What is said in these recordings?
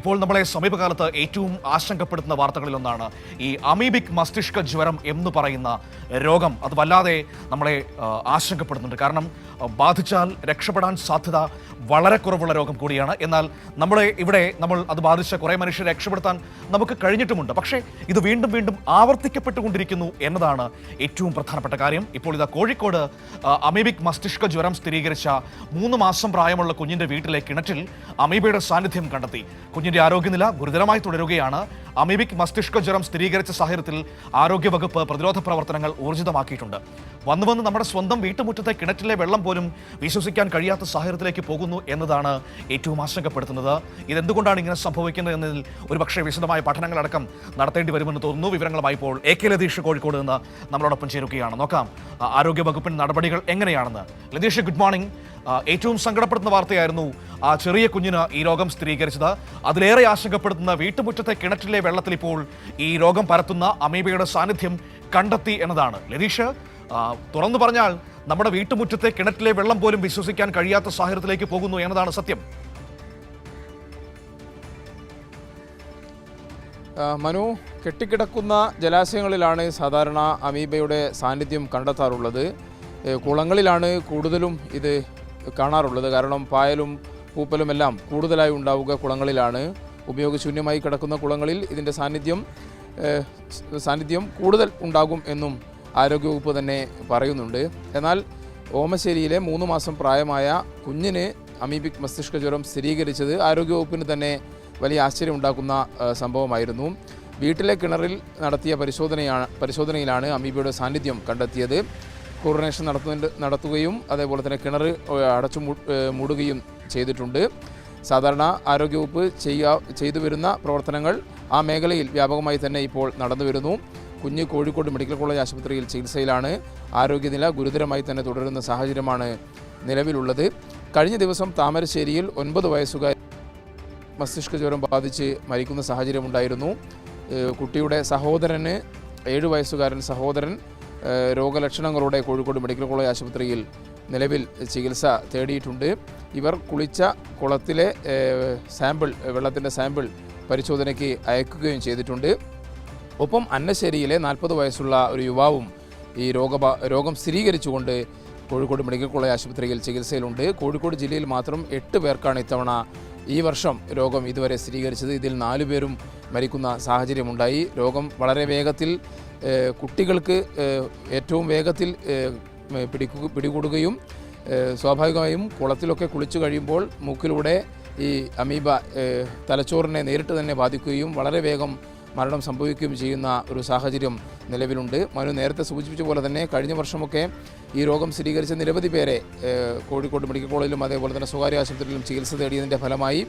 ഇപ്പോൾ നമ്മളെ സമീപകാലത്ത് ഏറ്റവും ആശങ്കപ്പെടുത്തുന്ന വാർത്തകളിലൊന്നാണ് ഈ അമീബിക് മസ്തിഷ്ക ജ്വരം എന്ന് പറയുന്ന രോഗം. അത് വല്ലാതെ നമ്മളെ ആശങ്കപ്പെടുന്നുണ്ട്. കാരണം ബാധിച്ചാൽ രക്ഷപ്പെടാൻ സാധ്യത വളരെ കുറവുള്ള രോഗം കൂടിയാണ്. എന്നാൽ നമ്മൾ അത് ബാധിച്ച കുറേ മനുഷ്യരെ രക്ഷപ്പെടുത്താൻ നമുക്ക് കഴിഞ്ഞിട്ടുമുണ്ട്. പക്ഷേ ഇത് വീണ്ടും വീണ്ടും ആവർത്തിക്കപ്പെട്ടുകൊണ്ടിരിക്കുന്നു എന്നതാണ് ഏറ്റവും പ്രധാനപ്പെട്ട കാര്യം. ഇപ്പോൾ ഇതാ കോഴിക്കോട് അമീബിക് മസ്തിഷ്ക ജ്വരം സ്ഥിരീകരിച്ച 3 മാസം പ്രായമുള്ള കുഞ്ഞിന്റെ വീട്ടിലെ കിണറ്റിൽ അമീബയുടെ സാന്നിധ്യം കണ്ടെത്തി. കുഞ്ഞിന്റെ ആരോഗ്യനില ഗുരുതരമായി തുടരുകയാണ്. അമീബിക് മസ്തിഷ്ക ജ്വരം സ്ഥിരീകരിച്ച സാഹചര്യത്തിൽ ആരോഗ്യവകുപ്പ് പ്രതിരോധ പ്രവർത്തനങ്ങൾ ഊർജിതമാക്കിയിട്ടുണ്ട്. വന്ന് നമ്മുടെ സ്വന്തം വീട്ടുമുറ്റത്തെ കിണറ്റിലെ വെള്ളം പോലും വിശ്വസിക്കാൻ കഴിയാത്ത സാഹചര്യത്തിലേക്ക് പോകുന്നു എന്നതാണ് ഏറ്റവും ആശങ്കപ്പെടുത്തുന്നത്. ഇതെന്തുകൊണ്ടാണ് ഇങ്ങനെ സംഭവിക്കുന്നത് എന്നതിൽ ഒരുപക്ഷെ വിശദമായ പഠനങ്ങളടക്കം നടത്തേണ്ടി വരുമെന്ന് തോന്നുന്നു. വിവരങ്ങളുമായി ഇപ്പോൾ AK ലതീഷ് കോഴിക്കോട് നിന്ന് നമ്മളോടൊപ്പം ചേരുകയാണ്. നോക്കാം ആരോഗ്യവകുപ്പിന്റെ നടപടികൾ എങ്ങനെയാണെന്ന്. Latheesh, good morning. ഏറ്റവും സങ്കടപ്പെടുത്തുന്ന വാർത്തയായിരുന്നു ആ ചെറിയ കുഞ്ഞിന് ഈ രോഗം സ്ഥിരീകരിച്ചത്. അതിലേറെ ആശങ്കപ്പെടുത്തുന്ന വീട്ടുമുറ്റത്തെ കിണറ്റിലെ വെള്ളത്തിൽ ഇപ്പോൾ ഈ രോഗം പരത്തുന്ന അമീബയുടെ സാന്നിധ്യം കണ്ടെത്തി എന്നതാണ്. ലതീഷ്, തുറന്നു പറഞ്ഞാൽ നമ്മുടെ വീട്ടുമുറ്റത്തെ കിണറ്റിലെ വെള്ളം പോലും വിശ്വസിക്കാൻ കഴിയാത്ത സാഹചര്യത്തിലേക്ക് പോകുന്നു എന്നതാണ് സത്യം. മനു, കെട്ടിക്കിടക്കുന്ന ജലാശയങ്ങളിലാണ് സാധാരണ അമീബയുടെ സാന്നിധ്യം കണ്ടെത്താറുള്ളത്. കുളങ്ങളിലാണ് കൂടുതലും ഇത് കാണാറുള്ളത്. കാരണം പായലും പൂപ്പലുമെല്ലാം കൂടുതലായി ഉണ്ടാവുക കുളങ്ങളിലാണ്. ഉപയോഗശൂന്യമായി കിടക്കുന്ന കുളങ്ങളിൽ ഇതിൻ്റെ സാന്നിധ്യം കൂടുതൽ ഉണ്ടാകും എന്നും ആരോഗ്യവകുപ്പ് തന്നെ പറയുന്നുണ്ട്. എന്നാൽ ഓമശ്ശേരിയിലെ 3 മാസം പ്രായമായ കുഞ്ഞിന് അമീബിക് മസ്തിഷ്ക ജ്വരം സ്ഥിരീകരിച്ചത് ആരോഗ്യവകുപ്പിന് തന്നെ വലിയ ആശ്ചര്യം ഉണ്ടാക്കുന്ന സംഭവമായിരുന്നു. വീട്ടിലെ കിണറിൽ നടത്തിയ പരിശോധനയിലാണ് അമീബയുടെ സാന്നിധ്യം കണ്ടെത്തിയത്. ക്ലോറിനേഷൻ നടത്തുകയും അതേപോലെ തന്നെ കിണർ അടച്ചു മൂടുകയും ചെയ്തിട്ടുണ്ട്. സാധാരണ ആരോഗ്യവകുപ്പ് ചെയ്തു വരുന്ന പ്രവർത്തനങ്ങൾ ആ മേഖലയിൽ വ്യാപകമായി തന്നെ ഇപ്പോൾ നടന്നു വരുന്നു. കുഞ്ഞ് കോഴിക്കോട് മെഡിക്കൽ കോളേജ് ആശുപത്രിയിൽ ചികിത്സയിലാണ്. ആരോഗ്യനില ഗുരുതരമായി തന്നെ തുടരുന്ന സാഹചര്യമാണ് നിലവിലുള്ളത്. കഴിഞ്ഞ ദിവസം താമരശ്ശേരിയിൽ 9 വയസ്സുകാരി മസ്തിഷ്ക ജ്വരം ബാധിച്ച് മരിക്കുന്ന സാഹചര്യമുണ്ടായിരുന്നു. കുട്ടിയുടെ സഹോദരന് 7 വയസ്സുകാരൻ സഹോദരൻ രോഗലക്ഷണങ്ങളോടെ കോഴിക്കോട് മെഡിക്കൽ കോളേജ് ആശുപത്രിയിൽ നിലവിൽ ചികിത്സ തേടിയിട്ടുണ്ട്. ഇവർ കുളിച്ച കുളത്തിലെ വെള്ളത്തിൻ്റെ സാമ്പിൾ പരിശോധനയ്ക്ക് അയക്കുകയും ചെയ്തിട്ടുണ്ട്. ഒപ്പം അന്നശ്ശേരിയിലെ 40 വയസ്സുള്ള ഒരു യുവാവും ഈ രോഗം സ്ഥിരീകരിച്ചുകൊണ്ട് കോഴിക്കോട് മെഡിക്കൽ കോളേജ് ആശുപത്രിയിൽ ചികിത്സയിലുണ്ട്. കോഴിക്കോട് ജില്ലയിൽ മാത്രം 8 പേർക്കാണ് ഇത്തവണ ഈ വർഷം രോഗം ഇതുവരെ സ്ഥിരീകരിച്ചത്. ഇതിൽ 4 പേരും മരിക്കുന്ന സാഹചര്യമുണ്ടായി. രോഗം വളരെ വേഗത്തിൽ കുട്ടികൾക്ക് ഏറ്റവും വേഗത്തിൽ പിടികൂടുകയും സ്വാഭാവികമായും കുളത്തിലൊക്കെ കുളിച്ചു കഴിയുമ്പോൾ മൂക്കിലൂടെ ഈ അമീബ തലച്ചോറിനെ നേരിട്ട് തന്നെ ബാധിക്കുകയും വളരെ വേഗം മരണം സംഭവിക്കുകയും ചെയ്യുന്ന ഒരു സാഹചര്യം നിലവിലുണ്ട്. മനു നേരത്തെ സൂചിപ്പിച്ച പോലെ തന്നെ കഴിഞ്ഞ വർഷമൊക്കെ ഈ രോഗം സ്ഥിരീകരിച്ച നിരവധി പേരെ കോഴിക്കോട് മെഡിക്കൽ കോളേജിലും അതേപോലെ തന്നെ സ്വകാര്യ ആശുപത്രിയിലും ചികിത്സ തേടിയതിൻ്റെ ഫലമായി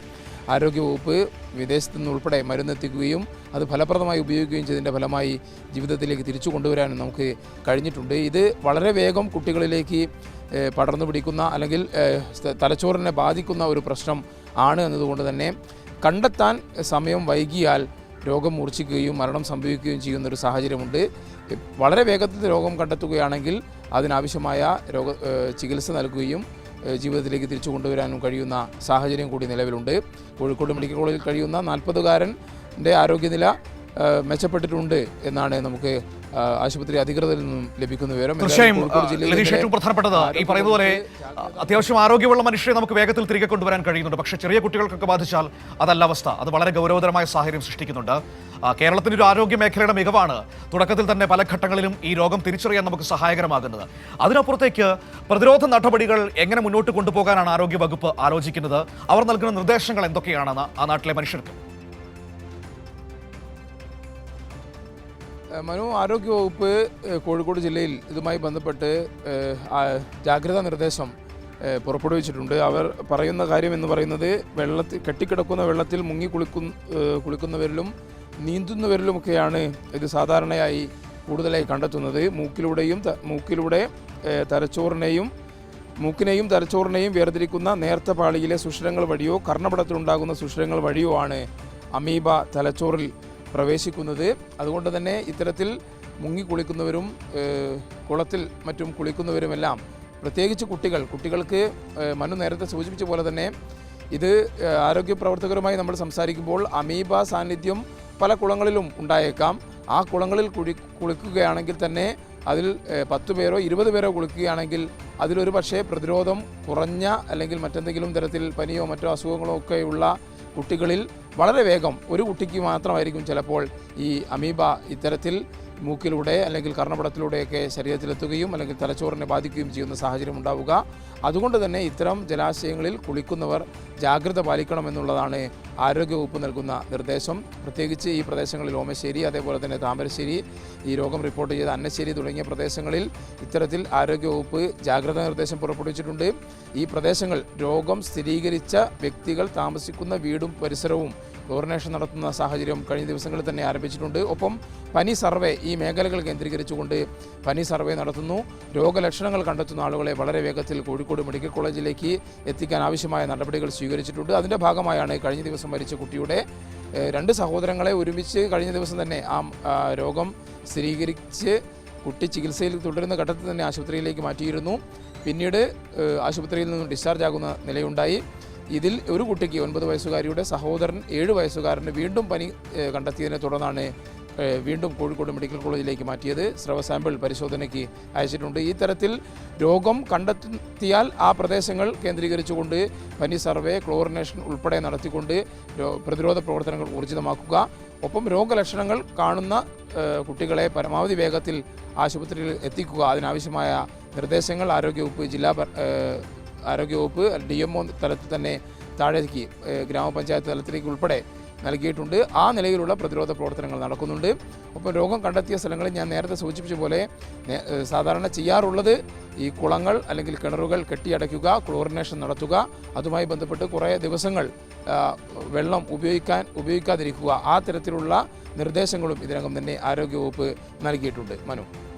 ആരോഗ്യവകുപ്പ് വിദേശത്തു നിന്നുൾപ്പെടെ മരുന്നെത്തിക്കുകയും അത് ഫലപ്രദമായി ഉപയോഗിക്കുകയും ചെയ്തതിൻ്റെ ഫലമായി ജീവിതത്തിലേക്ക് തിരിച്ചു കൊണ്ടുവരാനും നമുക്ക് കഴിഞ്ഞിട്ടുണ്ട്. ഇത് വളരെ വേഗം കുട്ടികളിലേക്ക് പടർന്നു പിടിക്കുന്ന അല്ലെങ്കിൽ തലച്ചോറിനെ ബാധിക്കുന്ന ഒരു പ്രശ്നം ആണ് എന്നതുകൊണ്ട് തന്നെ കണ്ടെത്താൻ സമയം വൈകിയാൽ രോഗം മൂർച്ഛിക്കുകയും മരണം സംഭവിക്കുകയും ചെയ്യുന്നൊരു സാഹചര്യമുണ്ട്. വളരെ വേഗത്തിൽ രോഗം കണ്ടെത്തുകയാണെങ്കിൽ അതിനാവശ്യമായ ചികിത്സ നൽകുകയും ജീവിതത്തിലേക്ക് തിരിച്ചു കൊണ്ടുവരാനും കഴിയുന്ന സാഹചര്യം കൂടി നിലവിലുണ്ട്. കോഴിക്കോട് മെഡിക്കൽ കോളേജിൽ കഴിയുന്ന 40-കാരൻ്റെ ആരോഗ്യനില മെച്ചപ്പെട്ടിട്ടുണ്ട് എന്നാണ് നമുക്ക് ആശുപത്രി അധികൃതരിൽ നിന്നും ലഭിക്കുന്ന വിവരം. ഏറ്റവും പ്രധാനപ്പെട്ടത് ഈ പറയുന്ന പോലെ അത്യാവശ്യം ആരോഗ്യമുള്ള മനുഷ്യരെ നമുക്ക് വേഗത്തിൽ തിരികെ കൊണ്ടുവരാൻ കഴിയുന്നുണ്ട്. പക്ഷേ ചെറിയ കുട്ടികൾക്കൊക്കെ ബാധിച്ചാൽ അതല്ല അവസ്ഥ. അത് വളരെ ഗൗരവതരമായ സാഹചര്യം സൃഷ്ടിക്കുന്നുണ്ട്. കേരളത്തിൻ്റെ ഒരു ആരോഗ്യ മേഖലയുടെ മികവാണ് തുടക്കത്തിൽ തന്നെ പല ഘട്ടങ്ങളിലും ഈ രോഗം തിരിച്ചറിയാൻ നമുക്ക് സഹായകരമാകുന്നത്. അതിനപ്പുറത്തേക്ക് പ്രതിരോധ നടപടികൾ എങ്ങനെ മുന്നോട്ട് കൊണ്ടുപോകാനാണ് ആരോഗ്യവകുപ്പ് ആലോചിക്കുന്നത്? അവർ നൽകുന്ന നിർദ്ദേശങ്ങൾ എന്തൊക്കെയാണെന്ന് ആ നാട്ടിലെ മനുഷ്യർക്ക്? മനു, ആരോഗ്യവകുപ്പ് കോഴിക്കോട് ജില്ലയിൽ ഇതുമായി ബന്ധപ്പെട്ട് ജാഗ്രതാ നിർദ്ദേശം പുറപ്പെടുവിച്ചിട്ടുണ്ട്. അവർ പറയുന്ന കാര്യം എന്ന് പറയുന്നത് കെട്ടിക്കിടക്കുന്ന വെള്ളത്തിൽ മുങ്ങി കുളിക്കുന്നവരിലും നീന്തുന്നവരിലുമൊക്കെയാണ് ഇത് സാധാരണയായി കൂടുതലായി കണ്ടെത്തുന്നത്. മൂക്കിനെയും തലച്ചോറിനെയും വേർതിരിക്കുന്ന നേർത്ത പാളിയിലെ സുഷിരങ്ങൾ വഴിയോ കർണപടത്തിലുണ്ടാകുന്ന സുഷിരങ്ങൾ വഴിയോ ആണ് അമീബ തലച്ചോറിൽ പ്രവേശിക്കുന്നത്. അതുകൊണ്ട് തന്നെ ഇത്തരത്തിൽ മുങ്ങിക്കുളിക്കുന്നവരും കുളത്തിൽ മറ്റും കുളിക്കുന്നവരുമെല്ലാം പ്രത്യേകിച്ച് കുട്ടികൾക്ക് മനു നേരത്തെ സൂചിപ്പിച്ച പോലെ തന്നെ ഇത് ആരോഗ്യ പ്രവർത്തകരുമായി നമ്മൾ സംസാരിക്കുമ്പോൾ അമീബ സാന്നിധ്യം പല കുളങ്ങളിലും ഉണ്ടായേക്കാം. ആ കുളങ്ങളിൽ കുളിക്കുകയാണെങ്കിൽ തന്നെ അതിൽ 10 പേരോ 20 പേരോ കുളിക്കുകയാണെങ്കിൽ അതിലൊരു പക്ഷേ പ്രതിരോധം കുറഞ്ഞ അല്ലെങ്കിൽ മറ്റെന്തെങ്കിലും തരത്തിൽ പനിയോ മറ്റോ അസുഖങ്ങളോ ഒക്കെയുള്ള കുട്ടികളിൽ വളരെ വേഗം ഒരു കുട്ടിക്ക് മാത്രമായിരിക്കും ചിലപ്പോൾ ഈ അമീബ ഇത്തരത്തിൽ മൂക്കിലൂടെ അല്ലെങ്കിൽ കർണപടത്തിലൂടെയൊക്കെ ശരീരത്തിലെത്തുകയും അല്ലെങ്കിൽ തലച്ചോറിനെ ബാധിക്കുകയും ചെയ്യുന്ന സാഹചര്യം ഉണ്ടാവുക. അതുകൊണ്ട് തന്നെ ഇത്തരം ജലാശയങ്ങളിൽ കുളിക്കുന്നവർ ജാഗ്രത പാലിക്കണമെന്നുള്ളതാണ് ആരോഗ്യവകുപ്പ് നൽകുന്ന നിർദ്ദേശം. പ്രത്യേകിച്ച് ഈ പ്രദേശങ്ങളിൽ ഓമശ്ശേരി, അതേപോലെ തന്നെ താമരശ്ശേരി, ഈ രോഗം റിപ്പോർട്ട് ചെയ്ത അന്നശ്ശേരി തുടങ്ങിയ പ്രദേശങ്ങളിൽ ഇത്തരത്തിൽ ആരോഗ്യവകുപ്പ് ജാഗ്രതാ നിർദ്ദേശം പുറപ്പെടുവിച്ചിട്ടുണ്ട്. ഈ പ്രദേശങ്ങൾ രോഗം സ്ഥിരീകരിച്ച വ്യക്തികൾ താമസിക്കുന്ന വീടും പരിസരവും ക്ലോറിനേഷൻ നടത്തുന്ന സാഹചര്യം കഴിഞ്ഞ ദിവസങ്ങളിൽ തന്നെ ആരംഭിച്ചിട്ടുണ്ട്. ഒപ്പം പനി സർവേ ഈ മേഖലകൾ കേന്ദ്രീകരിച്ചുകൊണ്ട് പനി സർവേ നടത്തുന്നു. രോഗലക്ഷണങ്ങൾ കണ്ടെത്തുന്ന ആളുകളെ വളരെ വേഗത്തിൽ കോഴിക്കോട് മെഡിക്കൽ കോളേജിലേക്ക് എത്തിക്കാൻ ആവശ്യമായ നടപടികൾ സ്വീകരിച്ചിട്ടുണ്ട്. അതിൻ്റെ ഭാഗമായാണ് കഴിഞ്ഞ ദിവസം മരിച്ച കുട്ടിയുടെ 2 സഹോദരങ്ങളെ ഒരുമിച്ച് കഴിഞ്ഞ ദിവസം തന്നെ ആ രോഗം സ്ഥിരീകരിച്ച് കുട്ടി ചികിത്സയിൽ തുടരുന്ന ഘട്ടത്തിൽ തന്നെ ആശുപത്രിയിലേക്ക് മാറ്റിയിരുന്നു. പിന്നീട് ആശുപത്രിയിൽ നിന്നും ഡിസ്ചാർജ് ആകുന്ന നിലയുണ്ടായി. ഇതിൽ ഒരു കുട്ടിക്ക് 9 വയസ്സുകാരിയുടെ സഹോദരൻ 7 വയസ്സുകാരന് വീണ്ടും പനി കണ്ടെത്തിയതിനെ തുടർന്നാണ് വീണ്ടും കോഴിക്കോട് മെഡിക്കൽ കോളേജിലേക്ക് മാറ്റിയത്. സ്രവ സാമ്പിൾ പരിശോധനയ്ക്ക് അയച്ചിട്ടുണ്ട്. ഈ തരത്തിൽ രോഗം കണ്ടെത്തിയാൽ ആ പ്രദേശങ്ങൾ കേന്ദ്രീകരിച്ചുകൊണ്ട് പനി സർവേ, ക്ലോറിനേഷൻ ഉൾപ്പെടെ നടത്തിക്കൊണ്ട് പ്രതിരോധ പ്രവർത്തനങ്ങൾ ഊർജിതമാക്കുക. ഒപ്പം രോഗലക്ഷണങ്ങൾ കാണുന്ന കുട്ടികളെ പരമാവധി വേഗത്തിൽ ആശുപത്രിയിൽ എത്തിക്കുക. അതിനാവശ്യമായ നിർദ്ദേശങ്ങൾ ആരോഗ്യവകുപ്പ് DMO തലത്തിൽ തന്നെ താഴേക്ക് ഗ്രാമപഞ്ചായത്ത് തലത്തിലേക്ക് ഉൾപ്പെടെ നൽകിയിട്ടുണ്ട്. ആ നിലയിലുള്ള പ്രതിരോധ പ്രവർത്തനങ്ങൾ നടക്കുന്നുണ്ട്. ഒപ്പം രോഗം കണ്ടെത്തിയ സ്ഥലങ്ങളിൽ ഞാൻ നേരത്തെ സൂചിപ്പിച്ച പോലെ സാധാരണ ചെയ്യാറുള്ളത് ഈ കുളങ്ങൾ അല്ലെങ്കിൽ കിണറുകൾ കെട്ടിയടയ്ക്കുക, ക്ലോറിനേഷൻ നടത്തുക. അതുമായി ബന്ധപ്പെട്ട് കുറേ ദിവസങ്ങൾ വെള്ളം ഉപയോഗിക്കാതിരിക്കുക. ആ തരത്തിലുള്ള നിർദ്ദേശങ്ങളും ഇതിനകം തന്നെ ആരോഗ്യവകുപ്പ് നൽകിയിട്ടുണ്ട്. മനു.